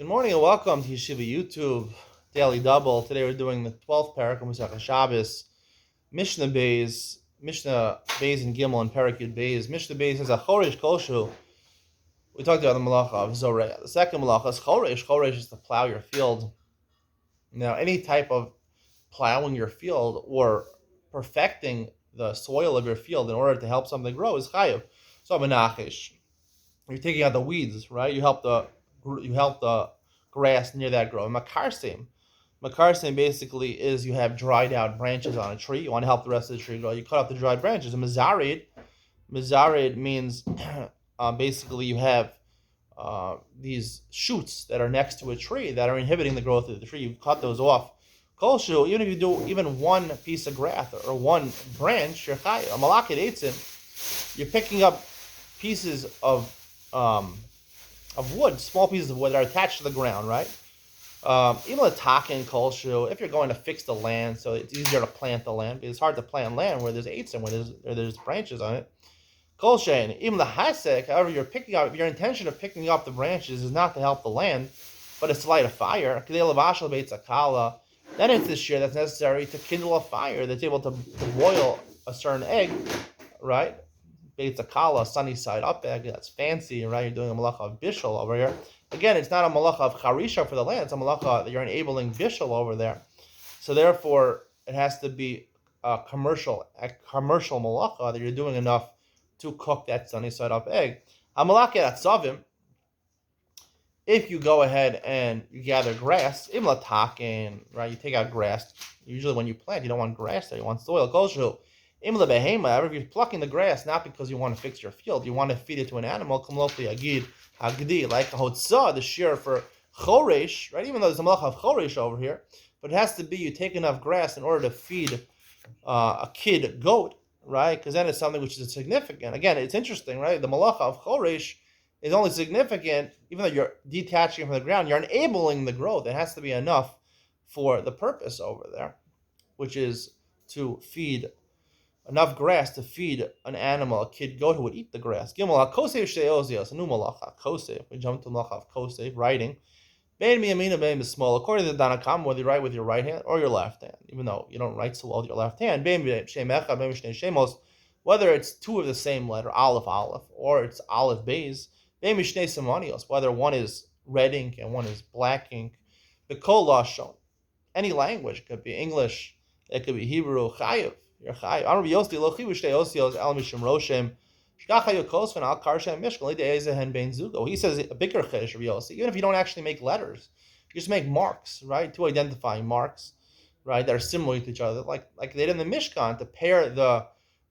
Good morning and welcome to Yeshiva YouTube Daily Double. Today we're doing the 12th parak of Masechah Shabbos, Mishnah Beis and Gimel and Parak Yud Beis. Mishnah Beis says a Choresh Koshu. We talked about the malacha of Zoreh. The second malacha is Choresh. Choresh is to plow your field. Now, any type of plowing your field or perfecting the soil of your field in order to help something grow is chayav. So menachish, you're taking out the weeds, right? You help the grass near that grow. Makarsim basically is you have dried out branches on a tree. You want to help the rest of the tree grow. You cut off the dried branches. And mazarid means basically you have these shoots that are next to a tree that are inhibiting the growth of the tree. You cut those off. Kolshu, even if you do even one piece of grass or one branch, you're chayav. Malakid eitzim, you're picking up pieces of wood, small pieces of wood that are attached to the ground, right? Even a takin kolshu, if you're going to fix the land, so it's easier to plant the land, because it's hard to plant land where there's eitzim, where there's branches on it. Kolshein, even the hasek, however, your intention of picking up the branches is not to help the land, but it's to light a fire. Then it's this year that's necessary to kindle a fire that's able to boil a certain egg, right? It's a kala, sunny side up egg, that's fancy, right? You're doing a malacha of bishul over here. Again, it's not a malacha of charisha for the land, it's a malacha that you're enabling bishul over there. So therefore, it has to be a commercial malacha that you're doing enough to cook that sunny side up egg. A malacha at tzavim, if you go ahead and you gather grass, right? You take out grass. Usually when you plant, you don't want grass there, you want soil. Kolshu. If you're plucking the grass, not because you want to fix your field, you want to feed it to an animal, like a hotzah, the shear for choresh, right? Even though there's a malacha of choresh over here, but it has to be you take enough grass in order to feed a kid goat, right? Because then it's something which is significant. Again, it's interesting, right? The malacha of choresh is only significant, even though you're detaching it from the ground, you're enabling the growth. It has to be enough for the purpose over there, which is to feed enough grass to feed an animal, a kid goat who would eat the grass. Gimel HaKosev She'ozios, a new malacha, Kosev. We jump to malacha of Kosev, writing. Bein miyamina, bein b'smol. According to the Danakam, whether you write with your right hand or your left hand, even though you don't write so well with your left hand. Bein b'shem echad, bein b'shnei shemos. Whether it's two of the same letter, aleph, or it's aleph beis. Bein b'shnei simonios. Whether one is red ink and one is black ink. B'kol lashon. Any language, it could be English, it could be Hebrew, chayiv. You're chayav. Amar Yosti lo chivu shtei osios el mishum roshem shkachayu kosven al karshem mishkan lideizehen bein zugo. He says a bigger chiddush of Yosti. Even if you don't actually make letters, you just make marks, right? Two identifying marks, right, that are similar to each other, like they did in the Mishkan to pair the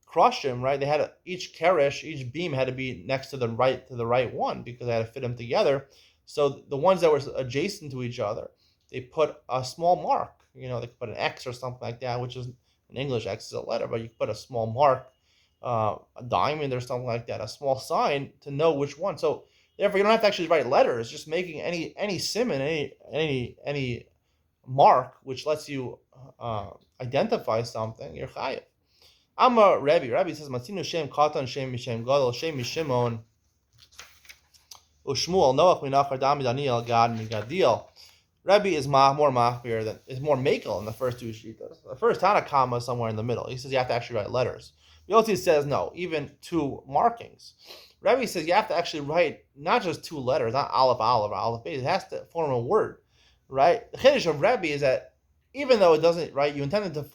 krushim, right? They had each keresh, each beam had to be next to the right one because they had to fit them together. So the ones that were adjacent to each other, they put a small mark. They could put an X or something like that, which is in English, X is a letter, but you put a small mark, a diamond or something like that, a small sign to know which one. So therefore, you don't have to actually write letters. Just making any simon, any mark which lets you identify something. You're chayav. I'm a Rabbi. Rabbi says, "Matzinu shem katan shem mishem gadol shem mishimon ushmuel noach minachar dami Daniel gad migadil." Rebbe is more machbir is more makel in the first two shitas. The first Tanakama is somewhere in the middle. He says you have to actually write letters. Yossi says no, even two markings. Rebbe says you have to actually write not just two letters, not aleph, beis. It has to form a word, right? The chiddush of Rebbe is that even though it doesn't, right, you intended to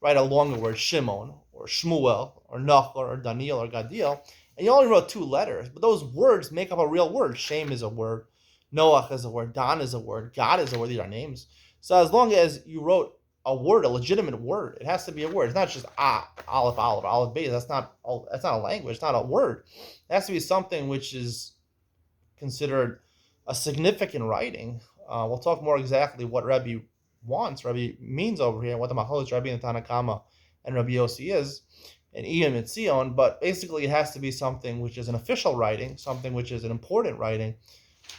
write a longer word, Shimon or Shmuel or Nachor or Daniel or Gadil, and you only wrote two letters, but those words make up a real word. Shem is a word. Noach is a word, Dan is a word, God is a word, these are names. So as long as you wrote a word, a legitimate word, it has to be a word. It's not just aleph, beis. That's not a language, it's not a word. It has to be something which is considered a significant writing. We'll talk more exactly what Rebbe means over here, what the Macholis Rebbe and Tanakama and Rabbi Yossi is, and Iyam and Tzion, but basically it has to be something which is an official writing, something which is an important writing.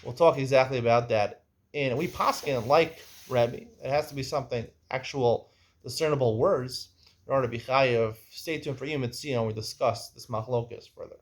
We'll talk exactly about that. And we paskin like Rebbe. It has to be something, actual discernible words in order to be chayav. Stay tuned for Iyam and Tzion. We discuss this machlokas further.